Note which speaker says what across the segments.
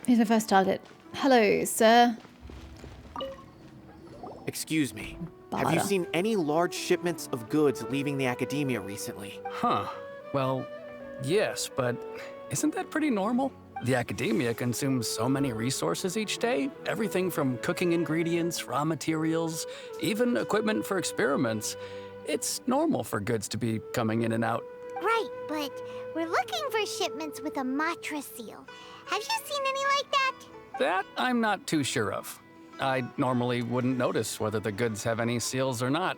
Speaker 1: Here's my first target. Hello, sir.
Speaker 2: Excuse me. Have you
Speaker 1: Barter.
Speaker 2: seen any large shipments of goods leaving the academia recently?
Speaker 3: Huh. Well, yes, but isn't that pretty normal? The academia consumes so many resources each day. Everything from cooking ingredients, raw materials, even equipment for experiments. It's normal for goods to be coming in and out.
Speaker 4: Right, but we're looking for shipments with a Matra seal. Have you seen any like that?
Speaker 3: That I'm not too sure of. I normally wouldn't notice whether the goods have any seals or not.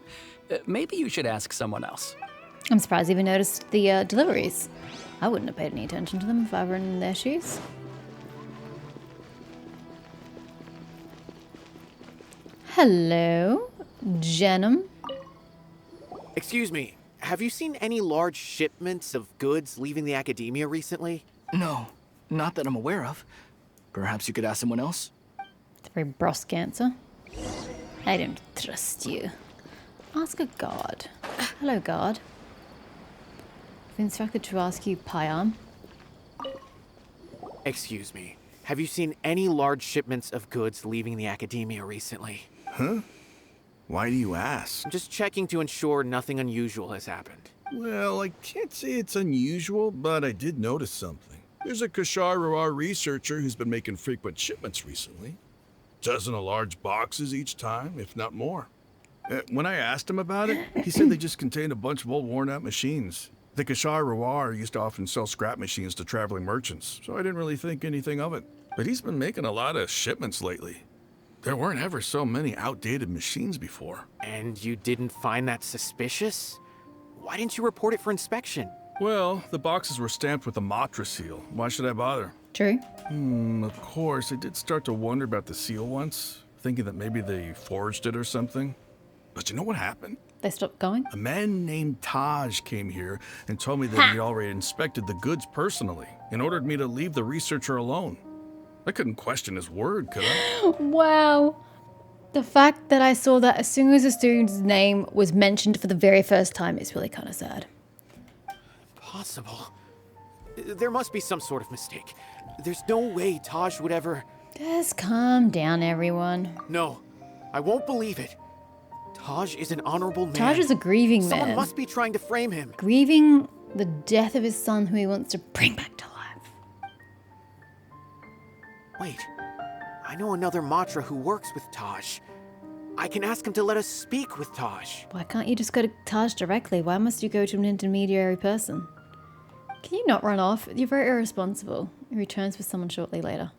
Speaker 3: Maybe you should ask someone else.
Speaker 1: I'm surprised you even noticed the deliveries. I wouldn't have paid any attention to them if I were in their shoes. Hello, Jenum.
Speaker 2: Excuse me. Have you seen any large shipments of goods leaving the academia recently?
Speaker 5: No, not that I'm aware of. Perhaps you could ask someone else?
Speaker 1: It's a very brusque answer. I don't trust you. Ask a god. Hello, god. I've been instructed to ask you, Pyarm.
Speaker 2: Excuse me. Have you seen any large shipments of goods leaving the academia recently?
Speaker 6: Huh? Why do you ask?
Speaker 2: I'm just checking to ensure nothing unusual has happened.
Speaker 6: Well, I can't say it's unusual, but I did notice something. There's a Kashar researcher who's been making frequent shipments recently. Dozen of large boxes each time, if not more. When I asked him about it, he said they just contained a bunch of old worn-out machines. The Kashar used to often sell scrap machines to traveling merchants, so I didn't really think anything of it. But he's been making a lot of shipments lately. There weren't ever so many outdated machines before.
Speaker 2: And you didn't find that suspicious? Why didn't you report it for inspection?
Speaker 6: Well, the boxes were stamped with a Matra seal. Why should I bother?
Speaker 1: True.
Speaker 6: Of course, I did start to wonder about the seal once, thinking that maybe they forged it or something. But you know what happened?
Speaker 1: They stopped going.
Speaker 6: A man named Taj came here and told me that he already inspected the goods personally and ordered me to leave the researcher alone. I couldn't question his word, could I?
Speaker 1: Wow. The fact that I saw that as soon as the student's name was mentioned for the very first time is really kind of sad.
Speaker 2: Possible. There must be some sort of mistake. There's no way Taj would ever...
Speaker 1: Just calm down, everyone.
Speaker 2: No, I won't believe it. Taj is an honorable man.
Speaker 1: Taj is a grieving
Speaker 2: Someone
Speaker 1: man.
Speaker 2: must be trying to frame him.
Speaker 1: Grieving the death of his son who he wants to bring back to life.
Speaker 2: Wait, I know another Matra who works with Taj. I can ask him to let us speak with Taj.
Speaker 1: Why can't you just go to Taj directly? Why must you go to an intermediary person? Can you not run off? You're very irresponsible. He returns with someone shortly later.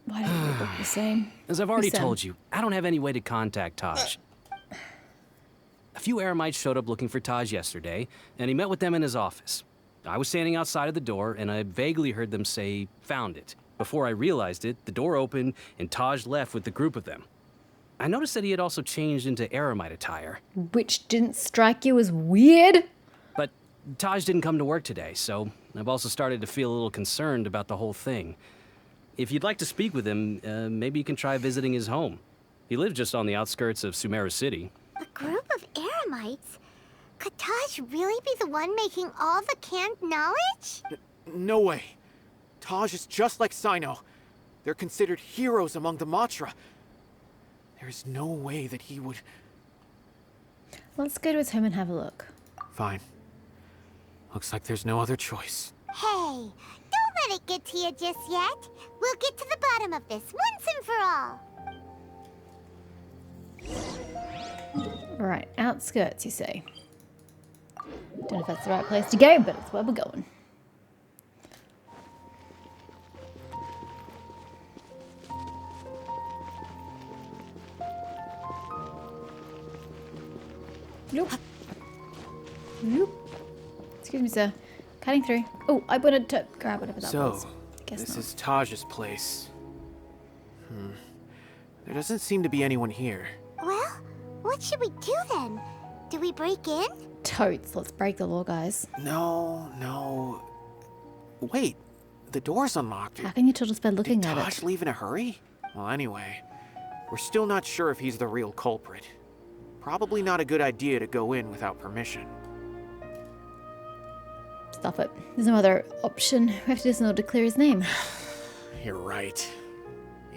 Speaker 1: Why don't you look the same?
Speaker 3: As I've already
Speaker 1: Who's Sam?
Speaker 3: told you, I don't have any way to contact Taj. A few Eremites showed up looking for Taj yesterday, and he met with them in his office. I was standing outside of the door, and I vaguely heard them say, "Found it." Before I realized it, the door opened, and Taj left with the group of them. I noticed that he had also changed into Eremite attire.
Speaker 1: Which didn't strike you as weird?
Speaker 3: But Taj didn't come to work today, so I've also started to feel a little concerned about the whole thing. If you'd like to speak with him, maybe you can try visiting his home. He lives just on the outskirts of Sumeru City.
Speaker 4: A group of Eremites? Could Taj really be the one making all the canned knowledge?
Speaker 2: No way. Taj is just like Sino. They're considered heroes among the Matra. There's no way that he would...
Speaker 1: Let's go to his home and have a look.
Speaker 2: Fine. Looks like there's no other choice.
Speaker 4: Hey, don't let it get to you just yet. We'll get to the bottom of this once and for all.
Speaker 1: Right, outskirts, you say. Don't know if that's the right place to go, but it's where we're going. Nope. Nope. Excuse me, sir. Cutting through. Oh, I wanted to grab whatever that was. Guess
Speaker 2: this
Speaker 1: not.
Speaker 2: is Taj's place. There doesn't seem to be anyone here.
Speaker 4: Well, what should we do then? Do we break in?
Speaker 1: Totes. Let's break the law, guys.
Speaker 2: No. Wait, the door's unlocked.
Speaker 1: How can you tell just by looking
Speaker 2: Did
Speaker 1: at
Speaker 2: Taj
Speaker 1: it?
Speaker 2: leave in a hurry? Well, anyway, we're still not sure if he's the real culprit. Probably not a good idea to go in without permission.
Speaker 1: Stuff it. There's no other option. We have to do this in order to clear his name.
Speaker 2: You're right.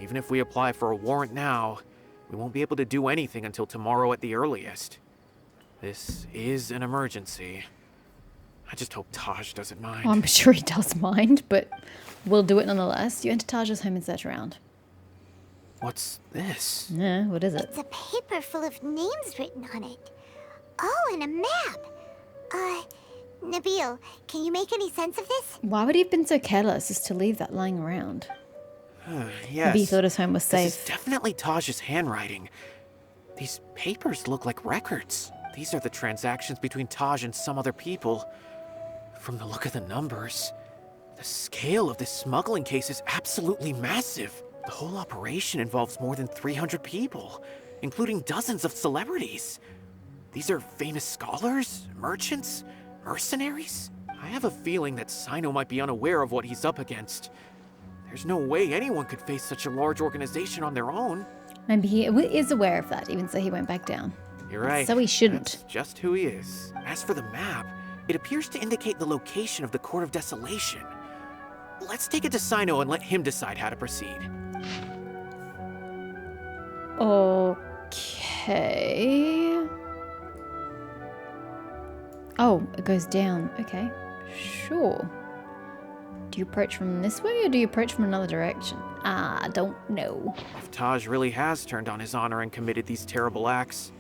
Speaker 2: Even if we apply for a warrant now, we won't be able to do anything until tomorrow at the earliest. This is an emergency. I just hope Taj doesn't mind.
Speaker 1: I'm sure he does mind, but we'll do it nonetheless. You enter Taj's home and search around.
Speaker 2: What's this?
Speaker 1: Yeah, what is it?
Speaker 4: It's a paper full of names written on it. Oh, and a map. Nabil, can you make any sense of this?
Speaker 1: Why would he have been so careless as to leave that lying around?
Speaker 2: Yes.
Speaker 1: Maybe he thought his home was
Speaker 2: This
Speaker 1: safe.
Speaker 2: is definitely Taj's handwriting. These papers look like records. These are the transactions between Taj and some other people. From the look of the numbers, the scale of this smuggling case is absolutely massive. The whole operation involves more than 300 people, including dozens of celebrities. These are famous scholars, merchants, mercenaries. I have a feeling that Sino might be unaware of what he's up against. There's no way anyone could face such a large organization on their own.
Speaker 1: Maybe he is aware of that, even so he went back down.
Speaker 2: You're right.
Speaker 1: So he shouldn't.
Speaker 2: That's just who he is. As for the map, it appears to indicate the location of the Court of Desolation. Let's take it to Sino and let him decide how to proceed.
Speaker 1: Okay. Oh, it goes down. Okay, sure. Do you approach from this way or do you approach from another direction? I don't know.
Speaker 2: If Taj really has turned on his honor and committed these terrible acts,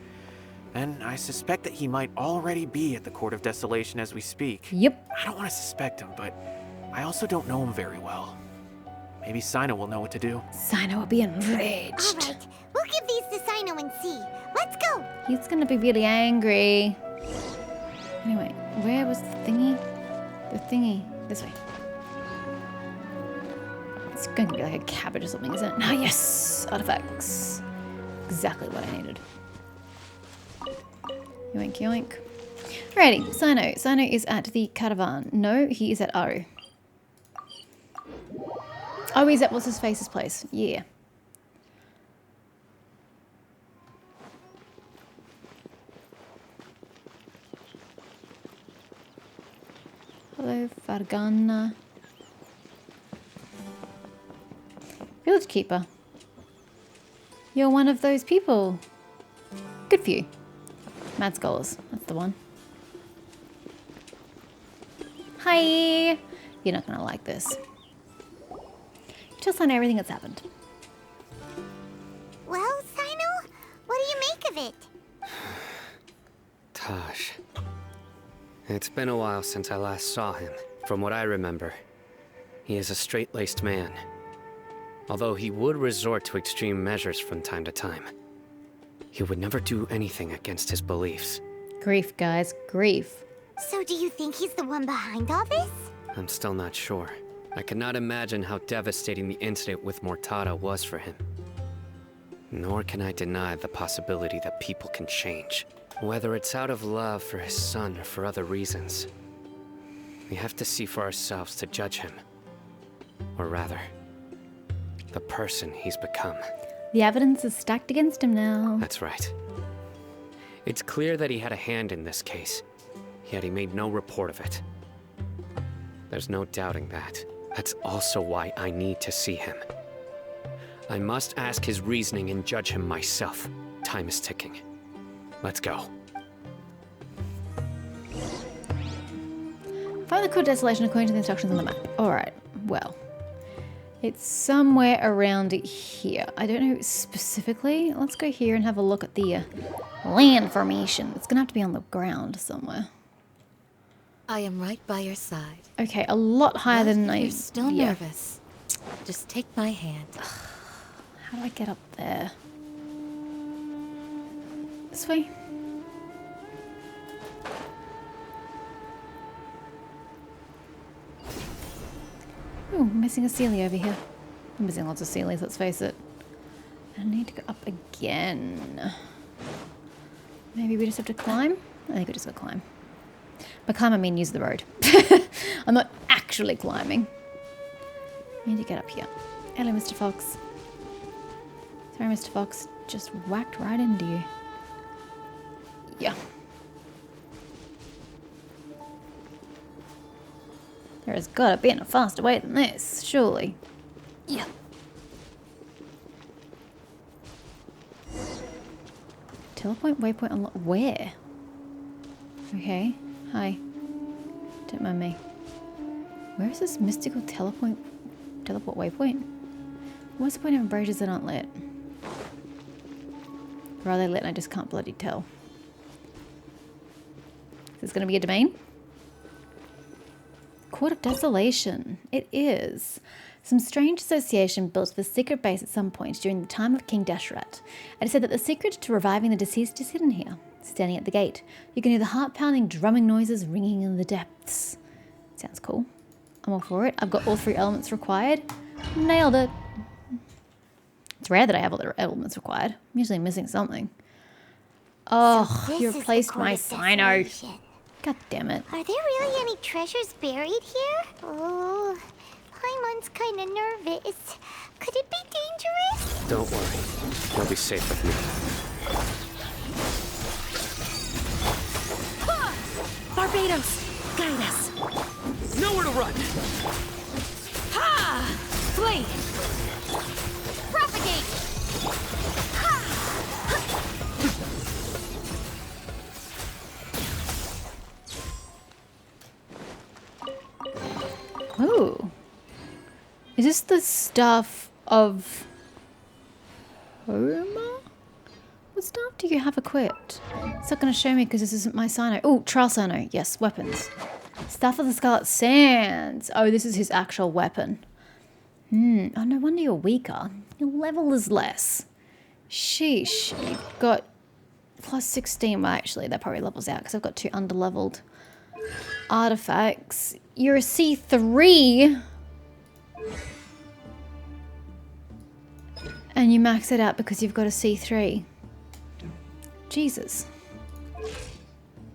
Speaker 2: then I suspect that he might already be at the Court of Desolation as we speak.
Speaker 1: Yep.
Speaker 2: I don't want to suspect him, but I also don't know him very well. Maybe Sino will know what to do.
Speaker 1: Sino will be enraged.
Speaker 4: Alright, we'll give these to Sino and see. Let's go!
Speaker 1: He's gonna be really angry. Anyway, where was the thingy? The thingy. This way. It's going to be like a cabbage or something, isn't it? Ah, yes! Artifacts. Exactly what I needed. Yoink, yoink. Alrighty, Sino. Sino is at the caravan. No, he is at Aru. Oh, he's at what's his face's place. Yeah. Hello, Fargana. Village Keeper. You're one of those people. Good for you. Mad Scholars. That's the one. Hi. You're not going to like this. Just on everything that's happened.
Speaker 4: Well, Sino, what do you make of it?
Speaker 7: Taj. It's been a while since I last saw him. From what I remember, he is a straight-laced man. Although he would resort to extreme measures from time to time, he would never do anything against his beliefs.
Speaker 1: Grief, guys. Grief.
Speaker 4: So do you think he's the one behind all this?
Speaker 7: I'm still not sure. I cannot imagine how devastating the incident with Mortada was for him. Nor can I deny the possibility that people can change. Whether it's out of love for his son or for other reasons. We have to see for ourselves to judge him. Or rather, the person he's become.
Speaker 1: The evidence is stacked against him now.
Speaker 7: That's right. It's clear that he had a hand in this case, yet he made no report of it. There's no doubting that. That's also why I need to see him. I must ask his reasoning and judge him myself. Time is ticking. Let's go.
Speaker 1: Find the Court of Desolation according to the instructions on the map. Alright, well. It's somewhere around here. I don't know specifically. Let's go here and have a look at the land formation. It's going to have to be on the ground somewhere.
Speaker 8: I am right by your side.
Speaker 1: Okay, a lot higher
Speaker 8: But
Speaker 1: than
Speaker 8: if
Speaker 1: I...
Speaker 8: you're still
Speaker 1: yeah.
Speaker 8: nervous, just take my hand.
Speaker 1: How do I get up there? This way? Ooh, I'm missing a Sealy over here. I'm missing lots of Sealies, let's face it. I need to go up again. Maybe we just have to climb? I think we just gotta climb. By climb, I mean use the road. I'm not actually climbing. I need to get up here. Hello, Mr. Fox. Sorry, Mr. Fox. Just whacked right into you. Yeah. There has got to be a faster way than this, surely. Yeah. Teleport waypoint unlocked. Where? Okay. Hi. Don't mind me. Where is this mystical teleport waypoint? What's the point of bridges that aren't lit? Or are they lit and I just can't bloody tell? Is this going to be a domain? Court of Desolation. It is. Some strange association built the secret base at some point during the time of King Dashrat. It is said that the secret to reviving the deceased is hidden here. Standing at the gate, you can hear the heart-pounding drumming noises ringing in the depths. Sounds cool. I'm all for it. I've got all 3 elements required. Nailed it. It's rare that I have all the elements required. I'm usually missing something. Oh,
Speaker 4: So
Speaker 1: you
Speaker 4: this is
Speaker 1: replaced
Speaker 4: the
Speaker 1: my
Speaker 4: Court of
Speaker 1: Sino.
Speaker 4: Desolation.
Speaker 1: God damn it.
Speaker 4: Are there really any treasures buried here? Oh, Paimon's kind of nervous. Could it be dangerous?
Speaker 7: Don't worry. You'll be safe with me.
Speaker 8: Barbados, guide us.
Speaker 3: Nowhere to run!
Speaker 8: Ha! Flee!
Speaker 4: Propagate!
Speaker 1: Ooh. Is this the stuff of Homer? What stuff do you have equipped? It's not going to show me because this isn't my Sino. Oh, Trial Sino. Yes, weapons. Staff of the Scarlet Sands. Oh, this is his actual weapon. Oh, no wonder you're weaker. Your level is less. Sheesh. You've got plus 16. Well, actually, that probably levels out because I've got 2 underleveled artifacts. You're a C3. And you max it out because you've got a C3. Jesus.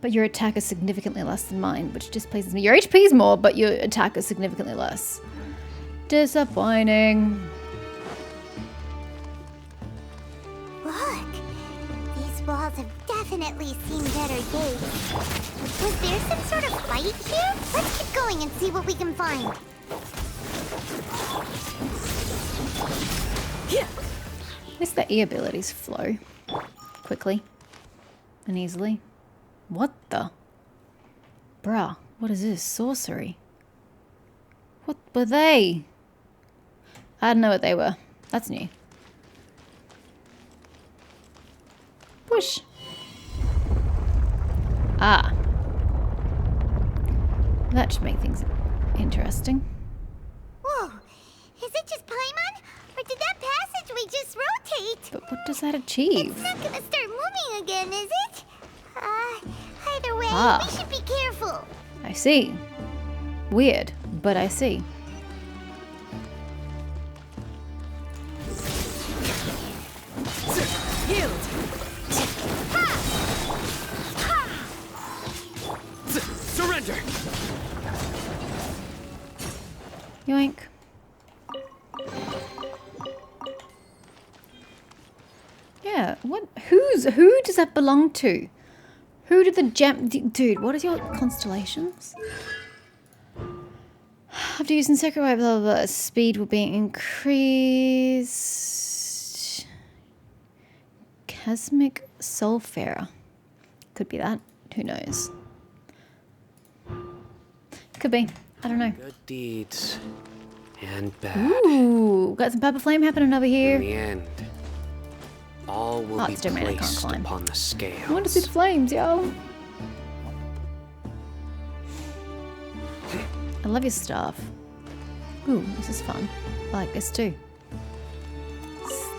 Speaker 1: But your attack is significantly less than mine, which displeases me. Your HP is more, but your attack is significantly less. Disappointing.
Speaker 4: Look, these walls have definitely seen better days. Was there some sort of fight here? Let's keep going and see what we can find.
Speaker 1: At least the E abilities flow quickly and easily. What the? Bruh, what is this? Sorcery? What were they? I don't know what they were. That's new. Push. Ah. That should make things interesting.
Speaker 4: Whoa, is it just Paimon? Or did that passageway just rotate?
Speaker 1: But what does that achieve?
Speaker 4: It's not gonna start moving again, is it? Either way,
Speaker 1: Ah.
Speaker 4: we should be careful.
Speaker 1: I see. Weird, but I see.
Speaker 8: Yield!
Speaker 3: Surrender!
Speaker 1: Yoink. Yeah, what? Who does that belong to? Who did the gem? Dude, what is your constellations? After using Secret Way, blah, blah, blah, speed will be increased. Cosmic Soulfarer. Could be that. Who knows? Could be. I don't know.
Speaker 7: Good deeds and bad.
Speaker 1: Ooh, got some purple flame happening over
Speaker 7: In
Speaker 1: here.
Speaker 7: the end, all will
Speaker 1: Oh,
Speaker 7: be
Speaker 1: it's domain, I can't
Speaker 7: placed
Speaker 1: climb.
Speaker 7: upon the scales.
Speaker 1: I want to see the flames, yo. I love your stuff. Ooh, this is fun. I like this too.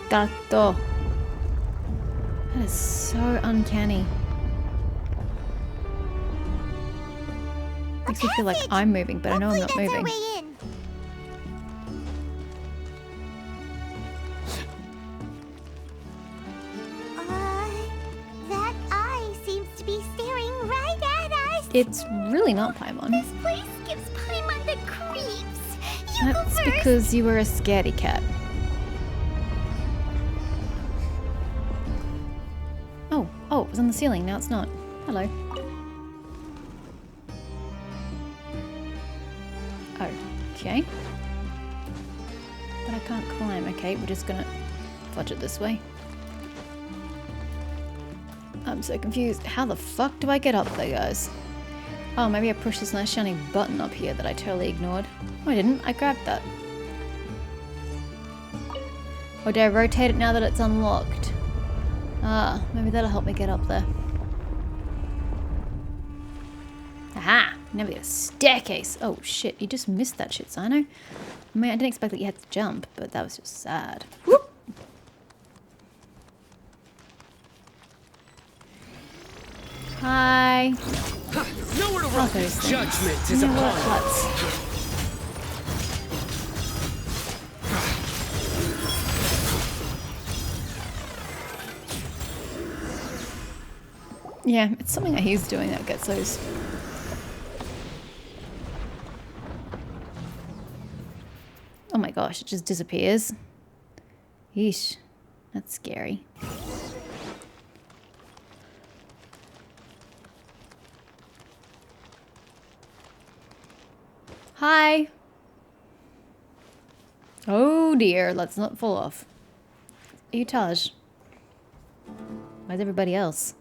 Speaker 1: Stato. That is so uncanny. Makes me feel like
Speaker 4: passage!
Speaker 1: I'm moving, but I know I'm
Speaker 4: Hopefully
Speaker 1: not
Speaker 4: that's our
Speaker 1: moving.
Speaker 4: way in. That eye seems to be staring right at us.
Speaker 1: It's really not Paimon.
Speaker 4: This place gives Paimon the creeps. You go
Speaker 1: That's
Speaker 4: first.
Speaker 1: because you were a scaredy cat. Oh, it was on the ceiling, now it's not. Hello. Okay. But I can't climb. Okay, we're just gonna fudge it this way. I'm so confused. How the fuck do I get up there, guys? Oh, maybe I pushed this nice shiny button up here that I totally ignored. Oh, I didn't. I grabbed that. Or do I rotate it now that it's unlocked? Ah, maybe that'll help me get up there. Aha! Now we get a staircase. Oh shit, you just missed that shit, Sino. I mean, I didn't expect that you had to jump, but that was just sad. Whoop! Hi.
Speaker 7: Nowhere to run. Judgment is upon us.
Speaker 1: Yeah, it's something that he's doing that gets those. Oh my gosh, it just disappears. Yeesh, that's scary. Hi. Oh dear, let's not fall off. Are you Taj? Where's everybody else?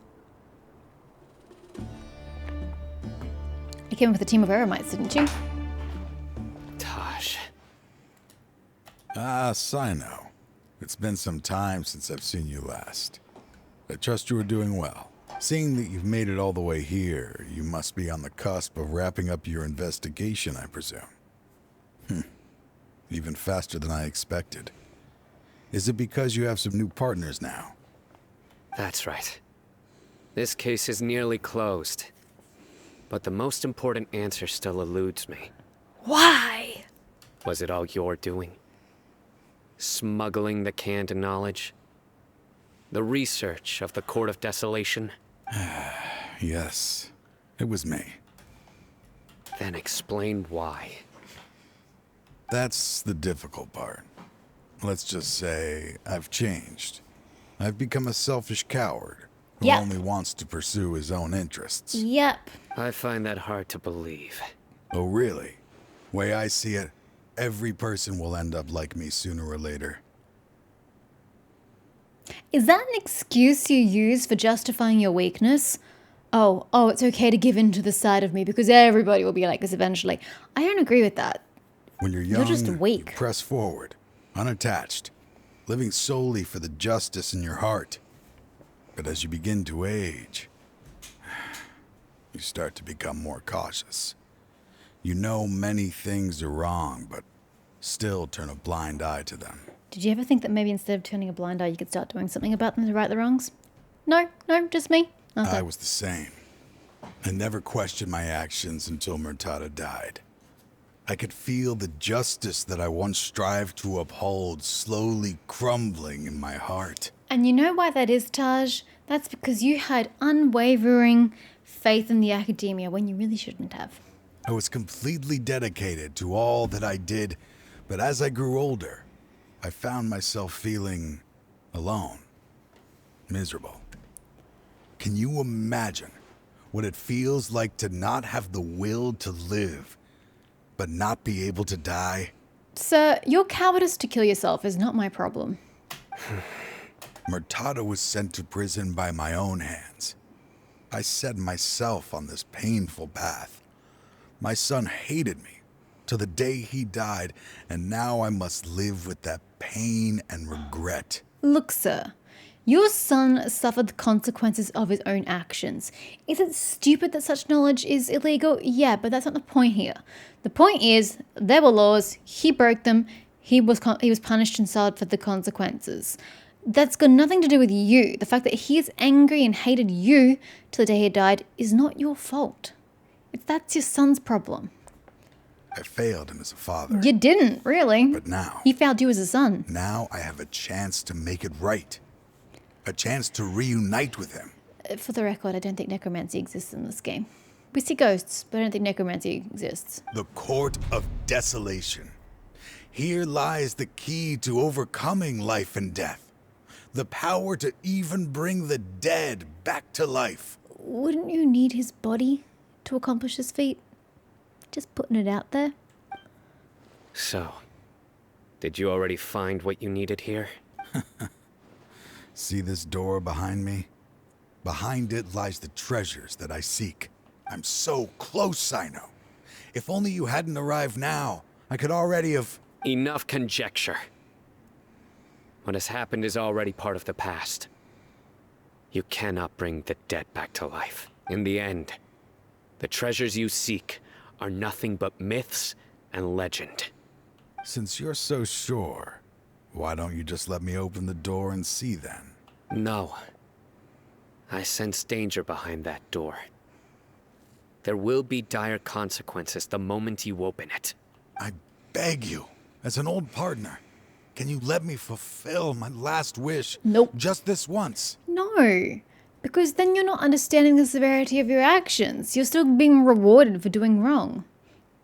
Speaker 1: You came with a team of eremites, didn't you?
Speaker 7: Taj.
Speaker 9: Ah, Sino. It's been some time since I've seen you last. I trust you are doing well. Seeing that you've made it all the way here, you must be on the cusp of wrapping up your investigation, I presume. Even faster than I expected. Is it because you have some new partners now?
Speaker 7: That's right. This case is nearly closed. But the most important answer still eludes me.
Speaker 8: Why?
Speaker 7: Was it all your doing? Smuggling the canned knowledge? The research of the Court of Desolation?
Speaker 9: Yes, it was me.
Speaker 7: Then explain why.
Speaker 9: That's the difficult part. Let's just say I've changed. I've become a selfish coward who
Speaker 1: Yep.
Speaker 9: only wants to pursue his own interests.
Speaker 1: Yep.
Speaker 7: I find that hard to believe.
Speaker 9: Oh, really? Way I see it, every person will end up like me sooner or later.
Speaker 1: Is that an excuse you use for justifying your weakness? Oh, it's okay to give in to the side of me because everybody will be like this eventually. I don't agree with that.
Speaker 9: When you're
Speaker 1: You're
Speaker 9: young,
Speaker 1: just
Speaker 9: you
Speaker 1: weak.
Speaker 9: press forward, unattached, living solely for the justice in your heart. But as you begin to age, you start to become more cautious. You know many things are wrong, but still turn a blind eye to them.
Speaker 1: Did you ever think that maybe instead of turning a blind eye, you could start doing something about them to right the wrongs? No, just me. Okay.
Speaker 9: I was the same. I never questioned my actions until Murtada died. I could feel the justice that I once strived to uphold slowly crumbling in my heart.
Speaker 1: And you know why that is, Taj? That's because you had unwavering faith in the academia when you really shouldn't have.
Speaker 9: I was completely dedicated to all that I did, but as I grew older, I found myself feeling alone, miserable. Can you imagine what it feels like to not have the will to live, but not be able to die?
Speaker 1: Sir, your cowardice to kill yourself is not my problem.
Speaker 9: Murtada was sent to prison by my own hands. I set myself on this painful path. My son hated me till the day he died, and now I must live with that pain and regret.
Speaker 1: Look, sir, your son suffered the consequences of his own actions. Is it stupid that such knowledge is illegal? Yeah, but that's not the point here. The point is, there were laws, he broke them, he was punished and suffered for the consequences. That's got nothing to do with you. The fact that he is angry and hated you till the day he died is not your fault. That's your son's problem.
Speaker 9: I failed him as a father.
Speaker 1: You didn't, really.
Speaker 9: But now,
Speaker 1: He failed you as a son.
Speaker 9: now I have a chance to make it right. A chance to reunite with him.
Speaker 1: For the record, I don't think necromancy exists in this game. We see ghosts, but I don't think necromancy exists.
Speaker 9: The Court of Desolation. Here lies the key to overcoming life and death. The power to even bring the dead back to life.
Speaker 1: Wouldn't you need his body to accomplish this feat? Just putting it out there.
Speaker 7: So, did you already find what you needed here?
Speaker 9: See this door behind me? Behind it lies the treasures that I seek. I'm so close, Sino. If only you hadn't arrived now, I could already have...
Speaker 7: Enough conjecture. What has happened is already part of the past. You cannot bring the dead back to life. In the end, the treasures you seek are nothing but myths and legend.
Speaker 9: Since you're so sure, why don't you just let me open the door and see then?
Speaker 7: No. I sense danger behind that door. There will be dire consequences the moment you open it.
Speaker 9: I beg you, as an old partner, can you let me fulfill my last wish?
Speaker 1: Nope.
Speaker 9: Just this once?
Speaker 1: No, because then you're not understanding the severity of your actions. You're still being rewarded for doing wrong.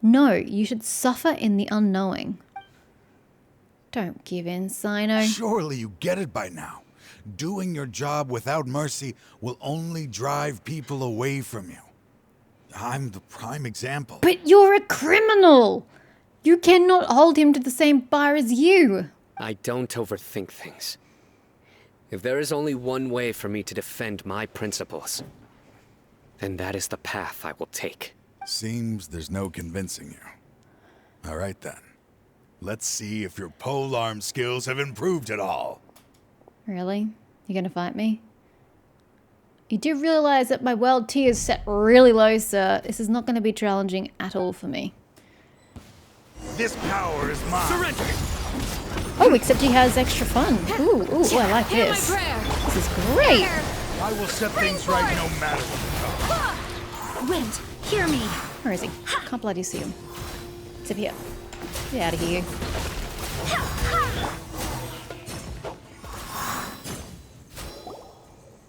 Speaker 1: No, you should suffer in the unknowing. Don't give in, Sino.
Speaker 9: Surely you get it by now. Doing your job without mercy will only drive people away from you. I'm the prime example.
Speaker 1: But you're a criminal! You cannot hold him to the same bar as you.
Speaker 7: I don't overthink things. If there is only one way for me to defend my principles, then that is the path I will take.
Speaker 9: Seems there's no convincing you. All right then. Let's see if your polearm skills have improved at all.
Speaker 1: Really? You're gonna fight me? You do realize that my world tier is set really low, sir. This is not gonna be challenging at all for me.
Speaker 9: This power is mine.
Speaker 7: Surrender!
Speaker 1: Oh, except he has extra fun. Ooh, I like
Speaker 8: Hear my
Speaker 1: this.
Speaker 8: prayer.
Speaker 1: This is great.
Speaker 9: I will set things right no matter what.
Speaker 8: Wind, hear me.
Speaker 1: Where is he? Can't bloody see him. It's up here. Get out of here.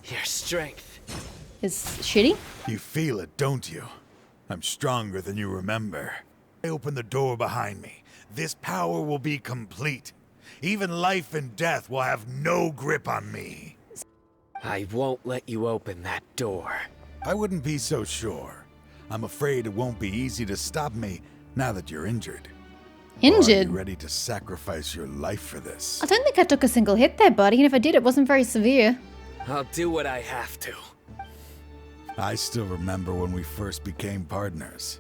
Speaker 7: Your strength.
Speaker 1: Is shitty?
Speaker 9: You feel it, don't you? I'm stronger than you remember. I open the door behind me. This power will be complete. Even life and death will have no grip on me.
Speaker 7: I won't let you open that door.
Speaker 9: I wouldn't be so sure. I'm afraid it won't be easy to stop me now that you're injured. Or are
Speaker 1: Injured?
Speaker 9: you ready to sacrifice your life for this?
Speaker 1: I don't think I took a single hit there, buddy, and if I did, it wasn't very severe.
Speaker 7: I'll do what I have to.
Speaker 9: I still remember when we first became partners.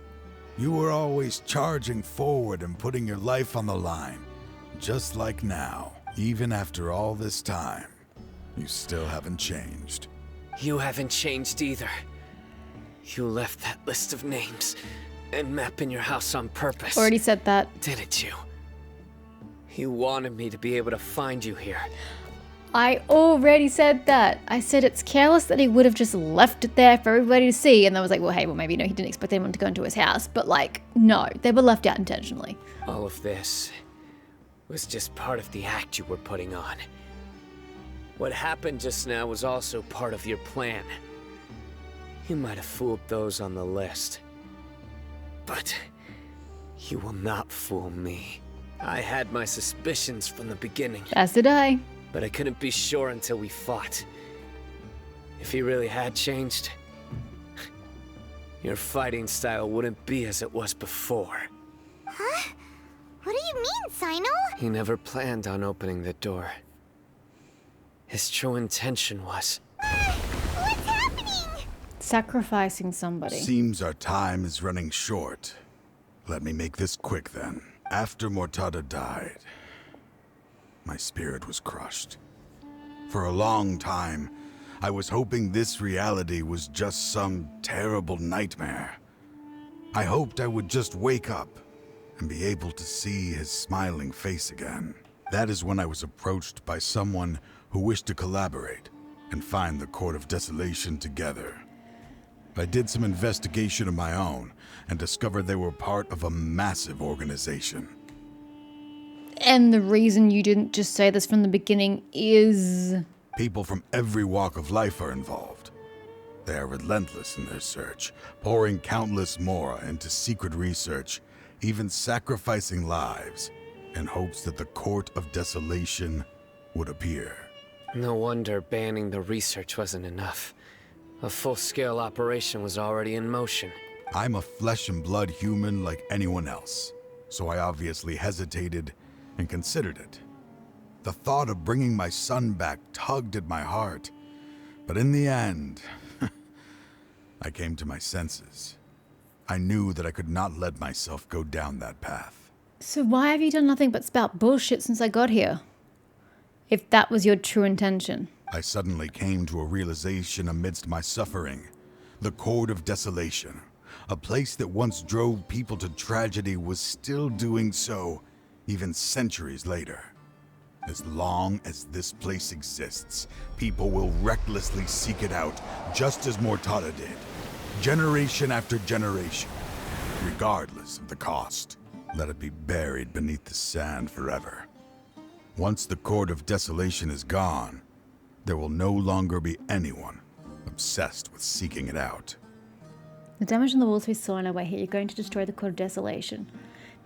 Speaker 9: You were always charging forward and putting your life on the line. Just like now. Even after all this time, you still haven't changed.
Speaker 7: You haven't changed either. You left that list of names and map in your house on purpose.
Speaker 1: Already said that.
Speaker 7: Didn't you? You wanted me to be able to find you here.
Speaker 1: I already said that. I said it's careless that he would have just left it there for everybody to see. And I was like, well, hey, well, maybe, you know, he didn't expect anyone to go into his house. But, like, no, they were left out intentionally.
Speaker 7: All of this was just part of the act you were putting on. What happened just now was also part of your plan. You might have fooled those on the list. But you will not fool me. I had my suspicions from the beginning.
Speaker 1: As did I.
Speaker 7: But I couldn't be sure until we fought. If he really had changed, your fighting style wouldn't be as it was before.
Speaker 4: Huh? What do you mean, Sino?
Speaker 7: He never planned on opening the door. His true intention was...
Speaker 4: What's happening?
Speaker 1: Sacrificing somebody.
Speaker 9: Seems our time is running short. Let me make this quick then. After Mortada died, my spirit was crushed. For a long time, I was hoping this reality was just some terrible nightmare. I hoped I would just wake up and be able to see his smiling face again. That is when I was approached by someone who wished to collaborate and find the Court of Desolation together. I did some investigation of my own and discovered they were part of a massive organization.
Speaker 1: And the reason you didn't just say this from the beginning is...
Speaker 9: People from every walk of life are involved. They are relentless in their search, pouring countless mora into secret research, even sacrificing lives in hopes that the Court of Desolation would appear.
Speaker 7: No wonder banning the research wasn't enough. A full-scale operation was already in motion.
Speaker 9: I'm a flesh and blood human like anyone else. so I obviously hesitated and considered it. The thought of bringing my son back tugged at my heart, but in the end, I came to my senses. I knew that I could not let myself go down that path.
Speaker 1: So why have you done nothing but spout bullshit since I got here? If that was your true intention.
Speaker 9: I suddenly came to a realization amidst my suffering. The Court of Desolation, a place that once drove people to tragedy, was still doing so, even centuries later. As long as this place exists, people will recklessly seek it out, just as Mortada did, generation after generation, regardless of the cost. Let it be buried beneath the sand forever. Once the Court of Desolation is gone, there will no longer be anyone obsessed with seeking it out.
Speaker 1: The damage on the walls we saw on our way here, you're going to destroy the Court of Desolation.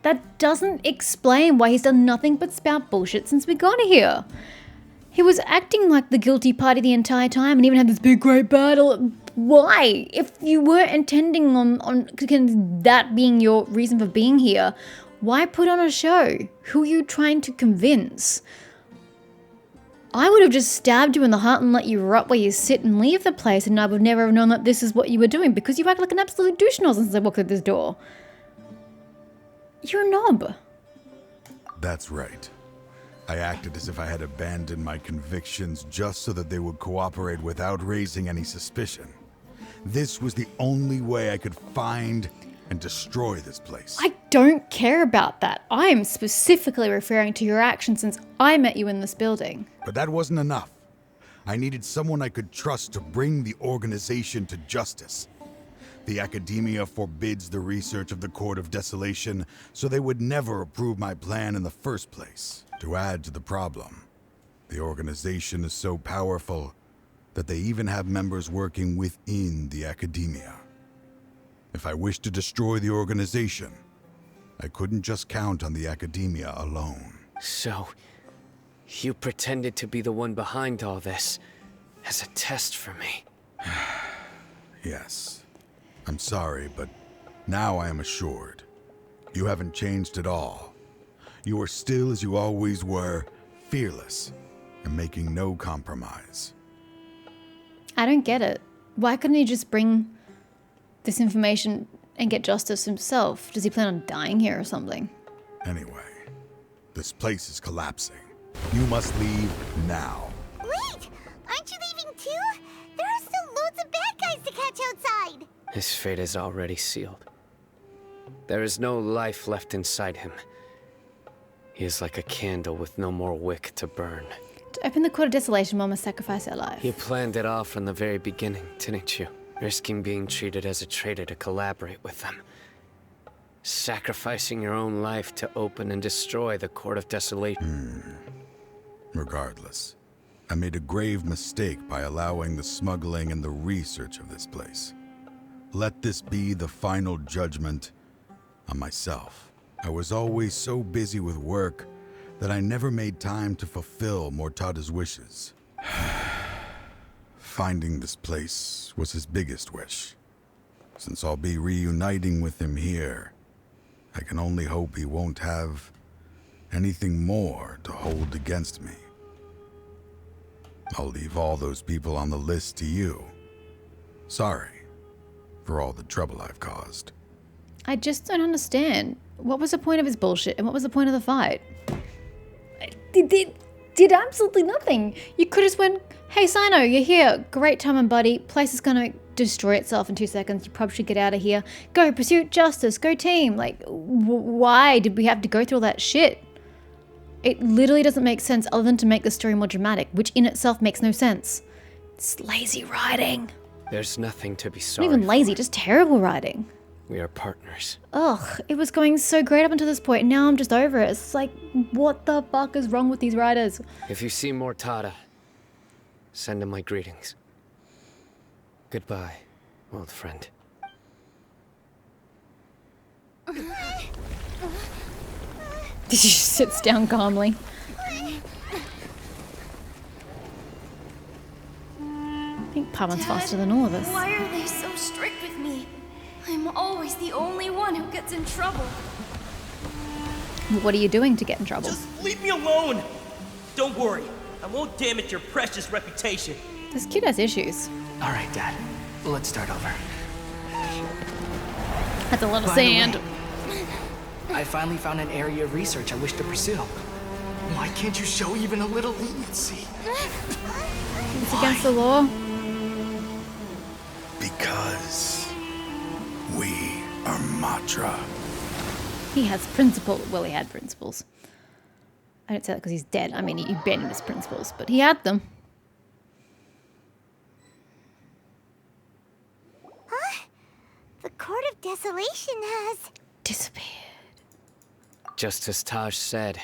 Speaker 1: That doesn't explain why he's done nothing but spout bullshit since we got here. He was acting like the guilty party the entire time and even had this big great battle. Why? If you were intending on that being your reason for being here, why put on a show? Who are you trying to convince? I would have just stabbed you in the heart and let you rot where you sit and leave the place, and I would never have known that this is what you were doing because you act like an absolute douche nozzle since I walked through this door. You're a knob.
Speaker 9: That's right. I acted as if I had abandoned my convictions just so that they would cooperate without raising any suspicion. This was the only way I could find and destroy this place.
Speaker 1: I don't care about that. I am specifically referring to your actions since I met you in this building.
Speaker 9: But that wasn't enough. I needed someone I could trust to bring the organization to justice. The academia forbids the research of the Court of Desolation, so they would never approve my plan in the first place. To add to the problem, the organization is so powerful that they even have members working within the academia. If I wished to destroy the organization, I couldn't just count on the academia alone.
Speaker 7: So, you pretended to be the one behind all this as a test for me.
Speaker 9: Yes. I'm sorry, but now I am assured. You haven't changed at all. You are still as you always were, fearless and making no compromise.
Speaker 1: I don't get it. Why couldn't he just bring this information and get justice himself? Does he plan on dying here or something?
Speaker 9: Anyway, this place is collapsing. You must leave now.
Speaker 4: Wait! Aren't you leaving too? There are still loads of bad guys to catch outside!
Speaker 7: His fate is already sealed. There is no life left inside him. He is like a candle with no more wick to burn.
Speaker 1: To open the Court of Desolation, one must sacrifice our life.
Speaker 7: You planned it all from the very beginning, didn't you? Risking being treated as a traitor to collaborate with them. Sacrificing your own life to open and destroy the Court of Desolation.
Speaker 9: Regardless, I made a grave mistake by allowing the smuggling and the research of this place. Let this be the final judgment on myself. I was always so busy with work that I never made time to fulfill Mortada's wishes. Finding this place was his biggest wish. Since I'll be reuniting with him here, I can only hope he won't have anything more to hold against me. I'll leave all those people on the list to you. Sorry for all the trouble I've caused.
Speaker 1: I just don't understand. What was the point of his bullshit and what was the point of the fight? Did absolutely nothing. You could have just went, hey Sino, you're here. Great timing, buddy. Place is gonna destroy itself in 2 seconds. You probably should get out of here. Go, pursue justice. Go team. Like, why did we have to go through all that shit? It literally doesn't make sense other than to make the story more dramatic, which in itself makes no sense. It's lazy writing.
Speaker 7: There's nothing to be sorry
Speaker 1: Not even lazy,
Speaker 7: for.
Speaker 1: just terrible writing.
Speaker 7: We are partners.
Speaker 1: Ugh, it was going so great up until this point, and now I'm just over it. It's like, what the fuck is wrong with these writers?
Speaker 7: If you see Mortada, send him my greetings. Goodbye, old friend.
Speaker 1: She just sits down calmly. I think Paimon's faster than all of us.
Speaker 10: Why are they so strict with me? I'm always the only one who gets in trouble.
Speaker 1: What are you doing to get in trouble?
Speaker 10: Just leave me alone! Don't worry, I won't damage your precious reputation.
Speaker 1: This kid has issues.
Speaker 5: All right, Dad. Let's start over.
Speaker 1: That's a lot of
Speaker 5: By the
Speaker 1: sand.
Speaker 5: way, I finally found an area of research I wish to pursue. Why can't you show even a little leniency?
Speaker 1: It's against the law.
Speaker 9: Because we are Matra.
Speaker 1: He has principles. Well, he had principles. I don't say that because he's dead. I mean, you banned him his principles, but he had them.
Speaker 4: Huh? The Court of Desolation has
Speaker 1: Disappeared.
Speaker 7: Just as Taj said,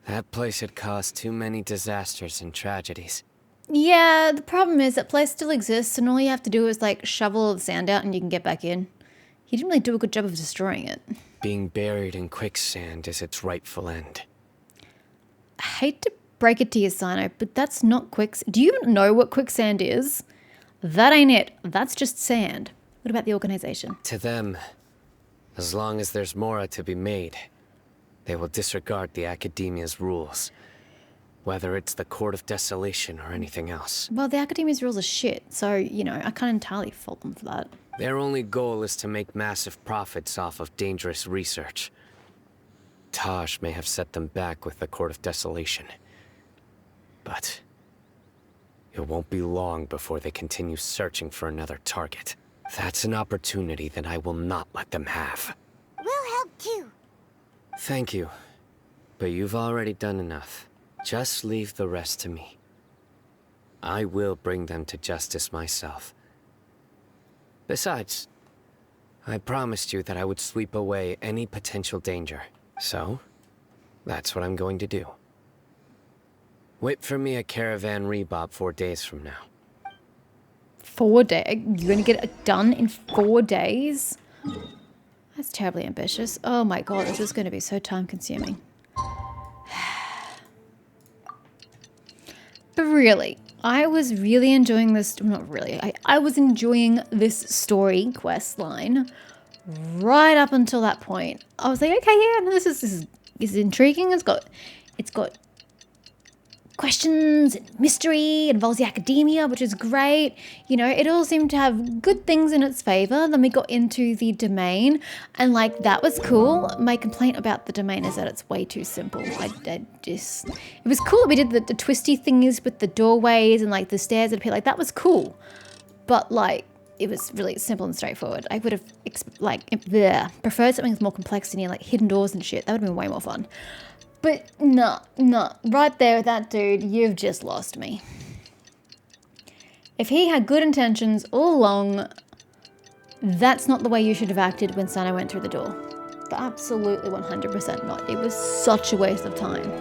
Speaker 7: that place had caused too many disasters and tragedies.
Speaker 1: Yeah, the problem is that place still exists, and all you have to do is like shovel all the sand out, and you can get back in. He didn't really do a good job of destroying it.
Speaker 7: Being buried in quicksand is its rightful end.
Speaker 1: I hate to break it to you, Sino, but that's not quicksand. Do you even know what quicksand is? That ain't it. That's just sand. What about the organization?
Speaker 7: To them, as long as there's Mora to be made, they will disregard the Academia's rules. Whether it's the Court of Desolation or anything else.
Speaker 1: Well, the Academia's rules are shit, so, you know, I can't entirely fault them for that.
Speaker 7: Their only goal is to make massive profits off of dangerous research. Taj may have set them back with the Court of Desolation. But it won't be long before they continue searching for another target. That's an opportunity that I will not let them have.
Speaker 4: We'll help too.
Speaker 7: Thank you, but you've already done enough. Just leave the rest to me. I will bring them to justice myself. Besides, I promised you that I would sweep away any potential danger. So, that's what I'm going to do. Wait for me at Caravan Rebop 4 days from now.
Speaker 1: 4 days? You're going to get it done in 4 days? That's terribly ambitious. Oh my god, this is going to be so time consuming. But really, I was really enjoying this. Not really. I was enjoying this story quest line right up until that point. I was like, okay, yeah, no, this is intriguing. It's got questions and mystery. It involves the academia, which is great. You know, it all seemed to have good things in its favor. Then we got into the domain, and like that was cool. My complaint about the domain is that it's way too simple. It was cool that we did the twisty things with the doorways and like the stairs that appear. Like that was cool, but like it was really simple and straightforward. I would have preferred something with more complexity, like hidden doors and shit. That would have been way more fun. But no, right there with that dude, you've just lost me. If he had good intentions all along, that's not the way you should have acted when Sana went through the door. But absolutely 100% not. It was such a waste of time.